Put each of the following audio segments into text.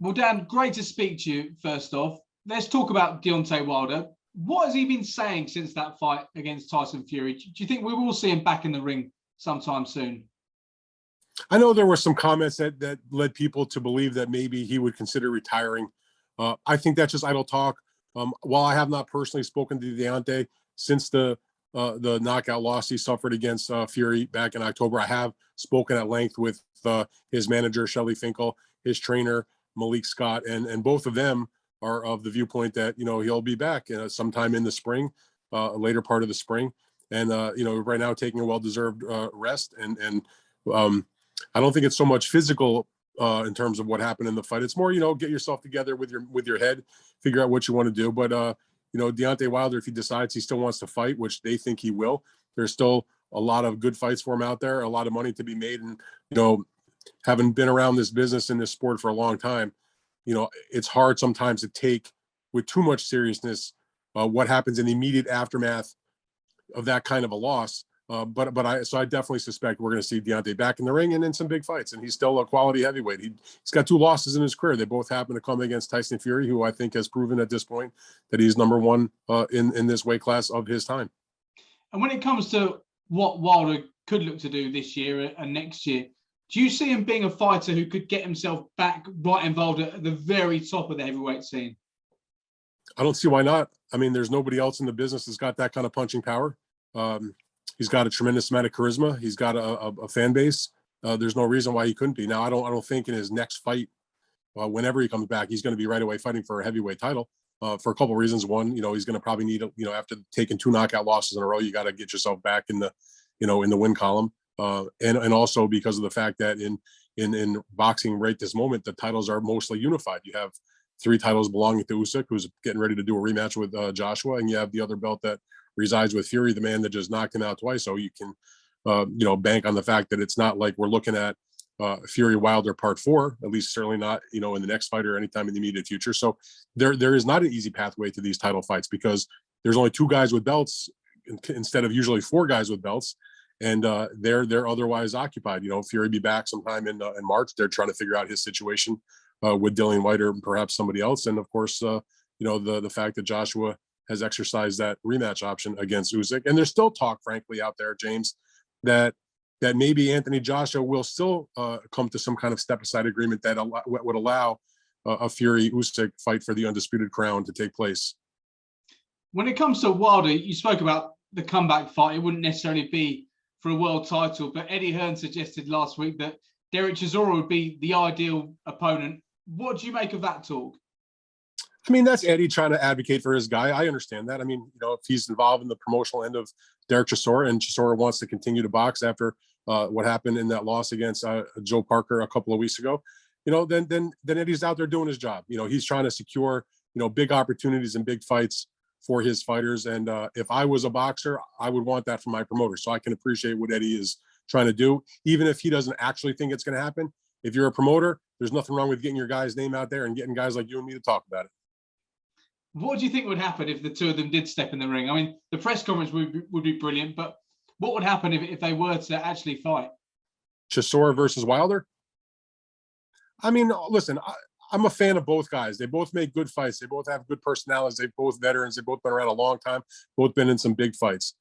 Well, Dan, great to speak to you, first off. Let's talk about Deontay Wilder. What has he been saying since that fight against Tyson Fury? Do you think we will see him back in the ring sometime soon? I know there were some comments that led people to believe that maybe he would consider retiring. I think that's just idle talk. While I have not personally spoken to Deontay since the knockout loss he suffered against Fury back in October, I have spoken at length with his manager, Shelly Finkel, his trainer, Malik Scott, and both of them are of the viewpoint that, he'll be back sometime in the spring, later part of the spring. And, right now taking a well-deserved rest. And I don't think it's so much physical in terms of what happened in the fight. It's more, get yourself together with your head, figure out what you want to do. But, Deontay Wilder, if he decides he still wants to fight, which they think he will, there's still a lot of good fights for him out there, a lot of money to be made. And, having been around this business and this sport for a long time, it's hard sometimes to take with too much seriousness what happens in the immediate aftermath of that kind of a loss. But I definitely suspect we're going to see Deontay back in the ring and in some big fights. And he's still a quality heavyweight. He's got 2 losses in his career. They both happen to come against Tyson Fury, who I think has proven at this point that he's number one in this weight class of his time. And when it comes to what Wilder could look to do this year and next year, do you see him being a fighter who could get himself back right involved at the very top of the heavyweight scene? I don't see why not. I mean, there's nobody else in the business that's got that kind of punching power. He's got a tremendous amount of charisma. He's got a fan base. There's no reason why he couldn't be. Now, I don't think in his next fight, whenever he comes back, he's going to be right away fighting for a heavyweight title for a couple of reasons. One, he's going to probably need, after taking 2 knockout losses in a row, you got to get yourself back in the, in the win column. And also because of the fact that in boxing right this moment, the titles are mostly unified. You have 3 titles belonging to Usyk, who's getting ready to do a rematch with Joshua, and you have the other belt that resides with Fury, the man that just knocked him out twice. So you can, bank on the fact that it's not like we're looking at Fury Wilder Part 4, at least certainly not, in the next fight or anytime in the immediate future. So there is not an easy pathway to these title fights because there's only 2 guys with belts instead of usually 4 guys with belts. And they're otherwise occupied. Fury be back sometime in March. They're trying to figure out his situation with Dillian White or perhaps somebody else. And of course, the fact that Joshua has exercised that rematch option against Usyk. And there's still talk, frankly, out there, James, that maybe Anthony Joshua will still come to some kind of step-aside agreement that would allow a Fury Usyk fight for the undisputed crown to take place. When it comes to Wilder, you spoke about the comeback fight. It wouldn't necessarily be for a world title, but Eddie Hearns suggested last week that Derek Chisora would be the ideal opponent. What do you make of that talk? I mean, that's Eddie trying to advocate for his guy. I understand that. I mean, if he's involved in the promotional end of Derek Chisora and Chisora wants to continue to box after what happened in that loss against Joe Parker a couple of weeks ago, then Eddie's out there doing his job. He's trying to secure, big opportunities and big fights for his fighters. And if I was a boxer, I would want that from my promoter. So I can appreciate what Eddie is trying to do, even if he doesn't actually think it's going to happen. If you're a promoter, there's nothing wrong with getting your guy's name out there and getting guys like you and me to talk about it. What do you think would happen if the 2 of them did step in the ring? I mean, the press conference would be brilliant, but what would happen if they were to actually fight? Chisora versus Wilder? I mean, listen, I'm a fan of both guys. They both make good fights. They both have good personalities. They're both veterans. They've both been around a long time, both been in some big fights.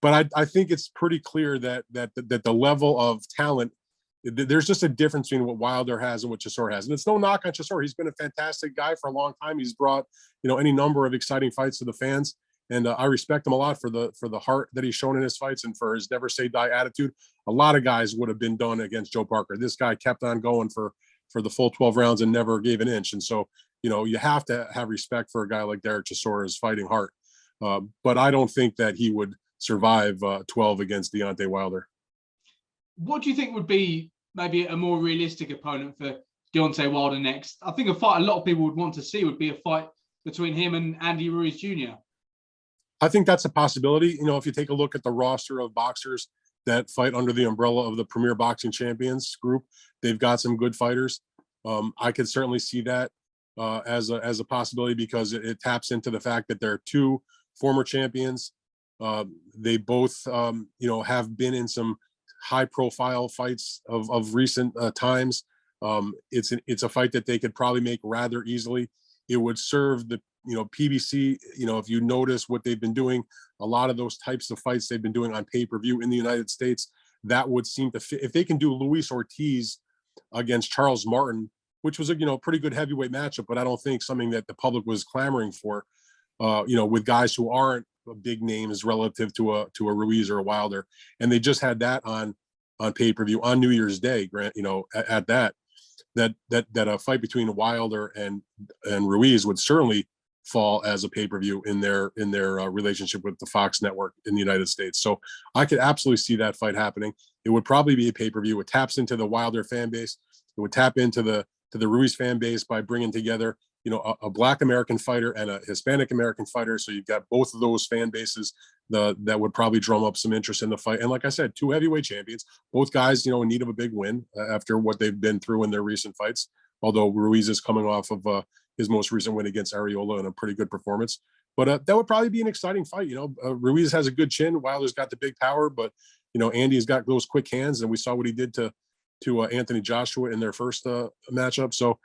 But I think it's pretty clear that the level of talent, there's just a difference between what Wilder has and what Chisora has. And it's no knock on Chisora. He's been a fantastic guy for a long time. He's brought, any number of exciting fights to the fans. And I respect him a lot for the heart that he's shown in his fights and for his never say die attitude. A lot of guys would have been done against Joe Parker. This guy kept on going for the full 12 rounds and never gave an inch. And so, you have to have respect for a guy like Derek Chisora's fighting heart. But I don't think that he would survive 12 against Deontay Wilder. What do you think would be maybe a more realistic opponent for Deontay Wilder next? I think a fight a lot of people would want to see would be a fight between him and Andy Ruiz Jr. I think that's a possibility. If you take a look at the roster of boxers that fight under the umbrella of the Premier Boxing Champions group, they've got some good fighters. I could certainly see that as a possibility because it taps into the fact that there are 2 former champions. They both, have been in some high-profile fights of recent times. It's a fight that they could probably make rather easily. It would serve the PBC. If you notice what they've been doing, a lot of those types of fights they've been doing on pay-per-view in the United States, that would seem to fit. If they can do Luis Ortiz against Charles Martin, which was a pretty good heavyweight matchup, but I don't think something that the public was clamoring for. With guys who aren't big names relative to a Ruiz or a Wilder, and they just had that on pay-per-view on New Year's Day. Grant, at that a fight between Wilder and Ruiz would certainly fall as a pay-per-view in their relationship with the Fox network in the United States. So I could absolutely see that fight happening. It would probably be a pay-per-view. It taps into the Wilder fan base. It would tap into the Ruiz fan base by bringing together a Black American fighter and a Hispanic American fighter. So you've got both of those fan bases that would probably drum up some interest in the fight. And like I said, two heavyweight champions, both guys, in need of a big win after what they've been through in their recent fights. Although Ruiz is coming off of his most recent win against Arreola and a pretty good performance. But that would probably be an exciting fight. Ruiz has a good chin. Wilder's got the big power, but Andy's got those quick hands, and we saw what he did to Anthony Joshua in their first matchup. So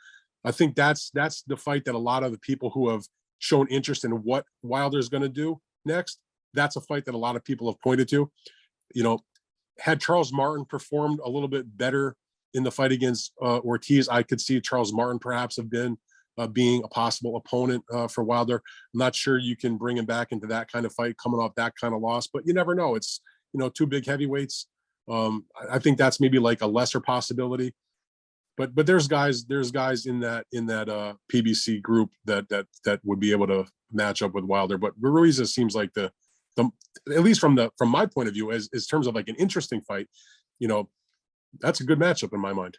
I think that's the fight that a lot of the people who have shown interest in what Wilder's going to do next, that's a fight that a lot of people have pointed to. Had Charles Martin performed a little bit better in the fight against Ortiz, I could see Charles Martin perhaps have been being a possible opponent for Wilder. I'm not sure you can bring him back into that kind of fight coming off that kind of loss, but you never know. It's, two big heavyweights. I think that's maybe like a lesser possibility. But there's guys in that PBC group that would be able to match up with Wilder. But Ruiz seems like the at least from my point of view, as terms of like an interesting fight, that's a good matchup in my mind.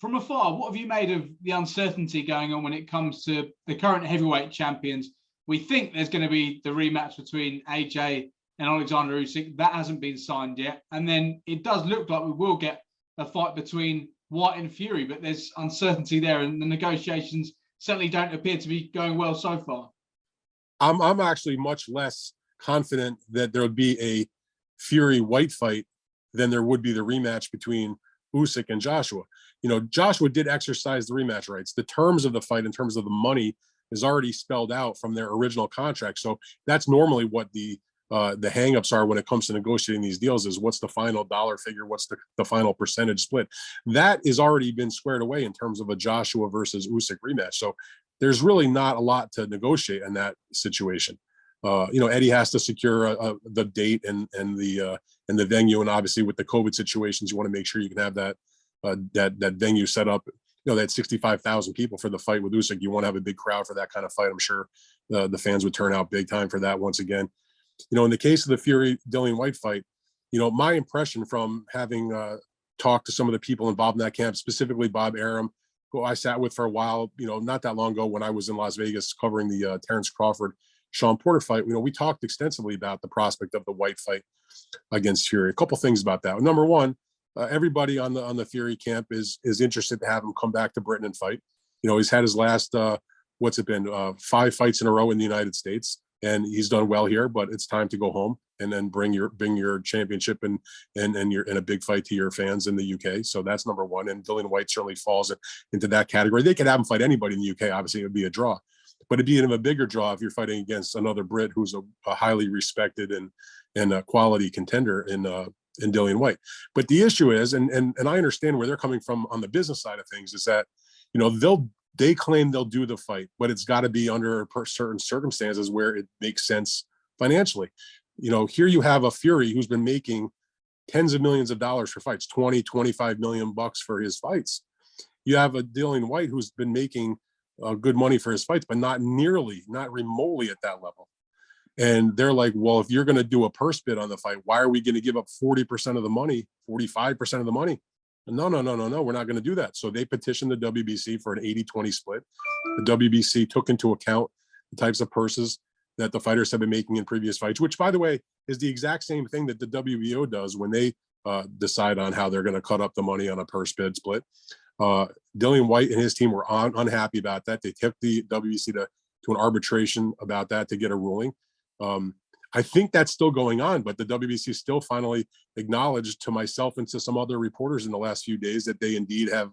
From afar, what have you made of the uncertainty going on when it comes to the current heavyweight champions? We think there's going to be the rematch between AJ and Alexander Usyk. That hasn't been signed yet. And then it does look like we will get a fight between White and Fury, but there's uncertainty there, and the negotiations certainly don't appear to be going well so far. I'm actually much less confident that there would be a Fury White fight than there would be the rematch between Usyk and Joshua. Joshua did exercise the rematch rights. The terms of the fight in terms of the money is already spelled out from their original contract. So that's normally what the hangups are when it comes to negotiating these deals, is what's the final dollar figure, what's the final percentage split. That has already been squared away in terms of a Joshua versus Usyk rematch. So there's really not a lot to negotiate in that situation. Eddie has to secure the date and the venue, and obviously with the COVID situations, you want to make sure you can have that venue set up. That 65,000 people for the fight with Usyk. You want to have a big crowd for that kind of fight. I'm sure the fans would turn out big time for that once again. In the case of the Fury Dillian White fight, my impression from having talked to some of the people involved in that camp, specifically Bob Arum, who I sat with for a while, not that long ago when I was in Las Vegas covering the Terrence Crawford Sean Porter fight. We talked extensively about the prospect of the White fight against Fury. A couple things about that. Number one, everybody on the Fury camp is interested to have him come back to Britain and fight. He's had his last 5 fights in a row in the United States, and he's done well here. But it's time to go home and then bring your championship and a big fight to your fans in the UK. So that's number one. And Dillian White certainly falls into that category. They could have him fight anybody in the UK. Obviously, it would be a draw, but it'd be even a bigger draw if you're fighting against another Brit who's a highly respected and a quality contender in Dillian White. But the issue is, and I understand where they're coming from on the business side of things, is that they claim they'll do the fight, but it's got to be under certain circumstances where it makes sense financially. Here you have a Fury who's been making tens of millions of dollars for fights, 20-25 million bucks for his fights. You have a Dillian White who's been making good money for his fights, but not remotely at that level. And they're like, well, if you're going to do a purse bid on the fight, why are we going to give up 40% of the money, 45% of the money? No, we're not going to do that. So they petitioned the WBC for an 80-20 split. The WBC took into account the types of purses that the fighters have been making in previous fights, which, by the way, is the exact same thing that the WBO does when they decide on how they're going to cut up the money on a purse bid split. Dillian White and his team were unhappy about that. They took the WBC to an arbitration about that to get a ruling. I think that's still going on, but the WBC still finally acknowledged to myself and to some other reporters in the last few days that they indeed have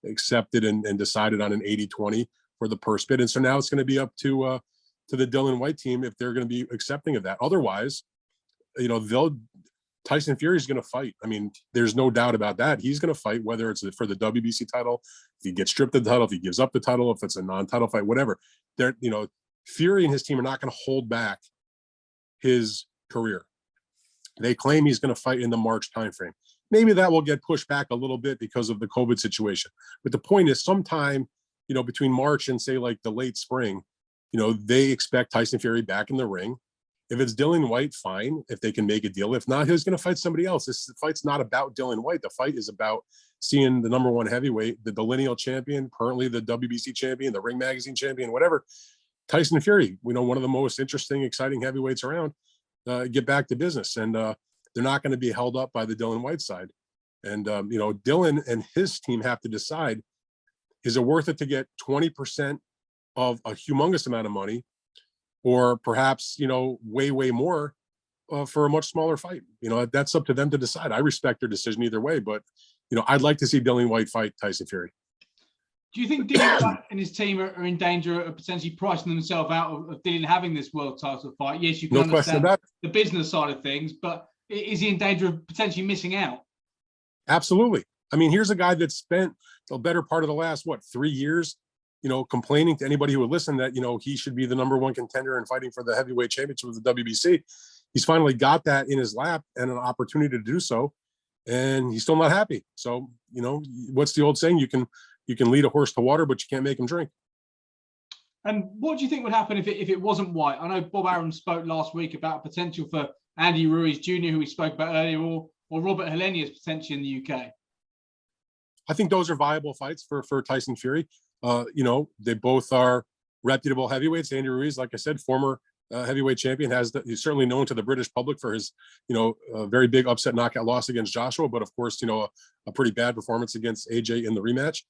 accepted and decided on an 80-20 for the purse bid. And so now it's going to be up to the Dillian Whyte team if they're going to be accepting of that. Otherwise, Tyson Fury is going to fight. I mean, there's no doubt about that. He's going to fight, whether it's for the WBC title, if he gets stripped of the title, if he gives up the title, if it's a non-title fight, whatever. Fury and his team are not going to hold back his career. They claim he's going to fight in the March timeframe. Maybe that will get pushed back a little bit because of the COVID situation. But the point is, sometime, between March and say like the late spring, they expect Tyson Fury back in the ring. If it's Dillian Whyte, fine, if they can make a deal. If not, he's going to fight somebody else. This fight's not about Dillian Whyte. The fight is about seeing the number one heavyweight, the lineal champion, currently the WBC champion, the Ring Magazine champion, whatever. Tyson Fury, one of the most interesting, exciting heavyweights around, get back to business. And they're not going to be held up by the Dillian Whyte side. And, Dillian and his team have to decide, is it worth it to get 20% of a humongous amount of money, or perhaps, way, way more for a much smaller fight? That's up to them to decide. I respect their decision either way, but, I'd like to see Dillian Whyte fight Tyson Fury. Do you think Dillian Whyte and his team are in danger of potentially pricing themselves out of Dillian having this world title fight? Yes, you can understand the business side of things, but is he in danger of potentially missing out? Absolutely. I mean, here's a guy that spent the better part of the last, 3 years, complaining to anybody who would listen that, he should be the number one contender and fighting for the heavyweight championship of the WBC. He's finally got that in his lap and an opportunity to do so, and he's still not happy. So, what's the old saying? You can lead a horse to water, but you can't make him drink. And what do you think would happen if it wasn't Whyte? I know Bob Arum spoke last week about potential for Andy Ruiz Jr., who we spoke about earlier, or Robert Helenius potentially in the UK. I think those are viable fights for Tyson Fury. They both are reputable heavyweights. Andy Ruiz, like I said, former heavyweight champion, he's certainly known to the British public for his, very big upset knockout loss against Joshua, but of course, a pretty bad performance against AJ in the rematch.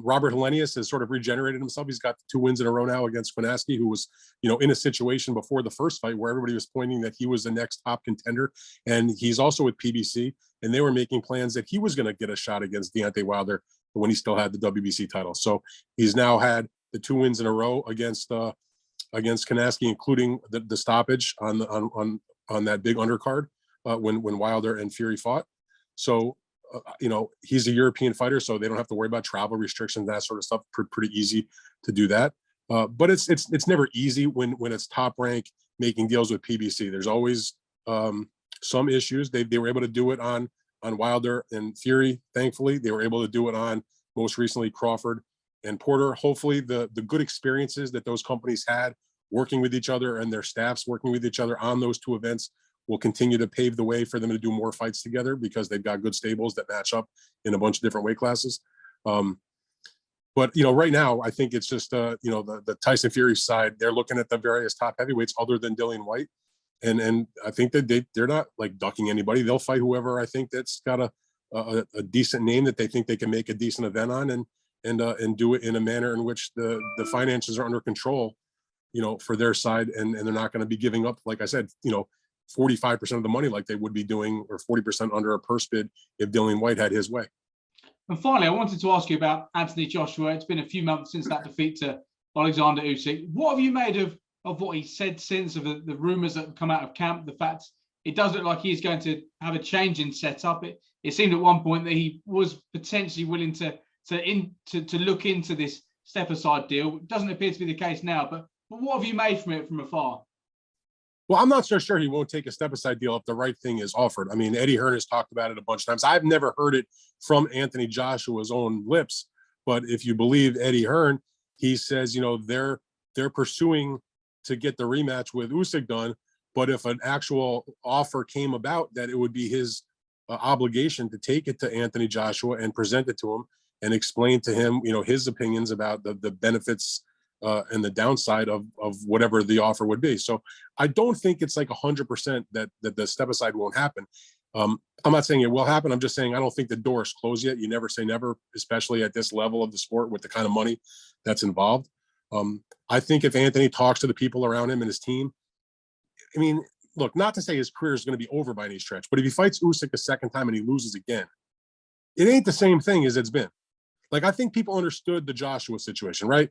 Robert Helenius has sort of regenerated himself. He's got 2 wins in a row now against Kwinaski, who was, in a situation before the first fight where everybody was pointing that he was the next top contender. And he's also with PBC, and they were making plans that he was going to get a shot against Deontay Wilder when he still had the WBC title. So he's now had the 2 wins in a row against Kwinaski, including the stoppage on that big undercard when Wilder and Fury fought. So he's a European fighter, so they don't have to worry about travel restrictions, that sort of stuff. Pretty easy to do that. But it's never easy when it's Top Rank making deals with PBC. There's always some issues. They were able to do it on Wilder and Fury. Thankfully, they were able to do it on, most recently, Crawford and Porter. Hopefully the good experiences that those companies had working with each other and their staffs working with each other on those 2 events will continue to pave the way for them to do more fights together, because they've got good stables that match up in a bunch of different weight classes. But right now, I think it's just the Tyson Fury side. They're looking at the various top heavyweights other than Dillian Whyte, and I think that they're not like ducking anybody. They'll fight whoever I think that's got a decent name that they think they can make a decent event on, and do it in a manner in which the finances are under control, for their side, and they're not going to be giving up, like I said, 45% of the money like they would be doing, or 40% under a purse bid if Dillian Whyte had his way. And finally, I wanted to ask you about Anthony Joshua. It's been a few months since that defeat to Alexander Usyk. What have you made of what he said since, of the rumors that have come out of camp, the fact it does look like he's going to have a change in setup? It seemed at one point that he was potentially willing to look into this step-aside deal. It doesn't appear to be the case now, but what have you made from it from afar? Well, I'm not so sure he won't take a step-aside deal if the right thing is offered. I mean, Eddie Hearns has talked about it a bunch of times. I've never heard it from Anthony Joshua's own lips, but if you believe Eddie Hearn, he says, they're pursuing to get the rematch with Usyk done, but if an actual offer came about, that it would be his obligation to take it to Anthony Joshua and present it to him and explain to him, his opinions about the benefits and the downside of whatever the offer would be. So I don't think it's like 100% that the step aside won't happen. I'm not saying it will happen. I'm just saying I don't think the door is closed yet. You never say never, especially at this level of the sport with the kind of money that's involved. I think if Anthony talks to the people around him and his team, I mean, look, not to say his career is going to be over by any stretch, but if he fights Usyk a second time and he loses again, it ain't the same thing as it's been. Like, I think people understood the Joshua situation, right?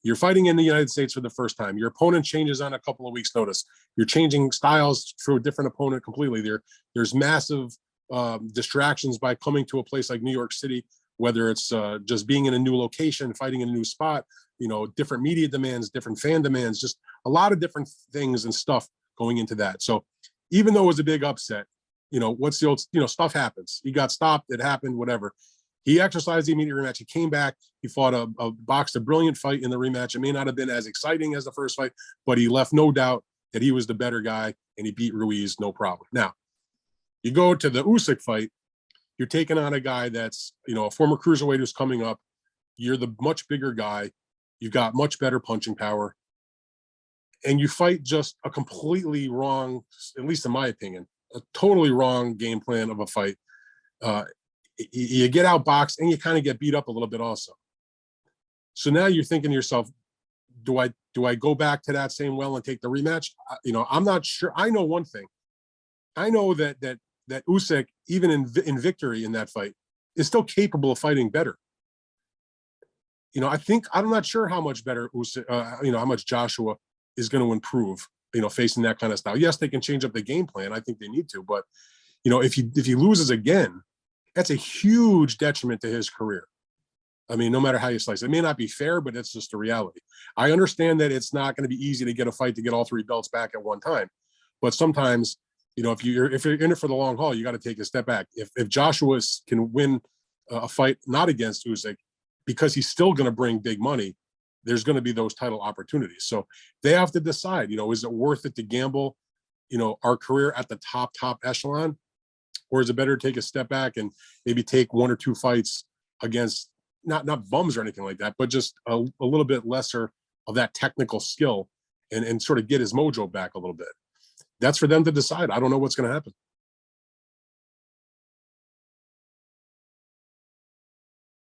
You're fighting in the United States for the first time. Your opponent changes on a couple of weeks' notice. You're changing styles for a different opponent completely. There's massive distractions by coming to a place like New York City, whether it's just being in a new location, fighting in a new spot, different media demands, different fan demands, just a lot of different things and stuff going into that. So even though it was a big upset, what's the old, stuff happens. He got stopped. It happened, whatever. He exercised the immediate rematch. He came back. He fought boxed a brilliant fight in the rematch. It may not have been as exciting as the first fight, but he left no doubt that he was the better guy, and he beat Ruiz, no problem. Now, you go to the Usyk fight, you're taking on a guy that's, a former cruiserweight who's coming up. You're the much bigger guy. You've got much better punching power. And you fight just a completely wrong, at least in my opinion, a totally wrong game plan of a fight. You get outboxed and you kind of get beat up a little bit also. So now you're thinking to yourself, do I go back to that same well and take the rematch? I'm not sure. I know one thing. I know that Usyk, even in victory in that fight, is still capable of fighting better. I'm not sure how much better Usyk, how much Joshua is going to improve, facing that kind of style. Yes, they can change up the game plan. I think they need to, but if he loses again, that's a huge detriment to his career. I mean, no matter how you slice it, it may not be fair, but it's just a reality. I understand that it's not going to be easy to get a fight to get all three belts back at one time, but sometimes, if you're in it for the long haul, you got to take a step back. If Joshua can win a fight not against Usyk, because he's still going to bring big money, there's going to be those title opportunities. So they have to decide, is it worth it to gamble, our career at the top echelon? Or is it better to take a step back and maybe take one or two fights against not bums or anything like that, but just a little bit lesser of that technical skill and sort of get his mojo back a little bit? That's for them to decide. I don't know what's going to happen.